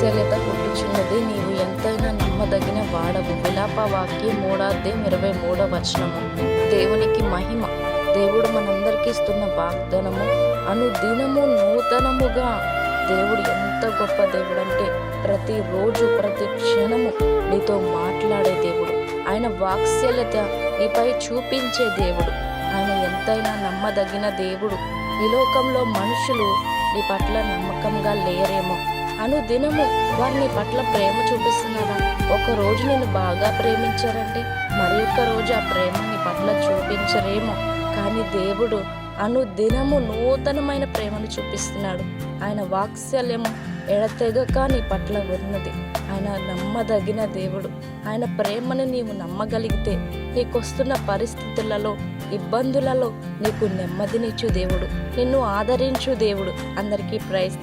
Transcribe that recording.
వాత్సల్యత పుట్టుచున్నది, నీవు ఎంతైనా నమ్మదగిన వాడవు. విలాప వాక్యం 3:23. దేవునికి మహిమ. దేవుడు మనందరికీ ఇస్తున్న వాగ్దానము అనుదినము నూతనముగా. దేవుడు ఎంత గొప్ప దేవుడు అంటే ప్రతిరోజు ప్రతి క్షణము నీతో మాట్లాడే దేవుడు. ఆయన వాత్సల్యత నీపై చూపించే దేవుడు. ఆయన ఎంతైనా నమ్మదగిన దేవుడు. ఈ లోకంలో మనుషులు నీ పట్ల నమ్మకంగా లేరేమో, అనుదినము వారు నీ పట్ల ప్రేమ చూపిస్తున్నారా? ఒక రోజు నిన్ను బాగా ప్రేమించారంటే మరి ఒక్క రోజు ఆ ప్రేమ నీ పట్ల చూపించరేమో. కానీ దేవుడు అనుదినము నూతనమైన ప్రేమను చూపిస్తున్నాడు. ఆయన వాత్సల్యము ఎడతెగక నీ పట్ల ఉన్నది. ఆయన నమ్మదగిన దేవుడు. ఆయన ప్రేమను నీవు నమ్మగలిగితే నీకొస్తున్న పరిస్థితులలో, ఇబ్బందులలో నీకు నెమ్మదినిచ్చు దేవుడు, నిన్ను ఆదరించు దేవుడు. అందరికీ ప్రైజ్.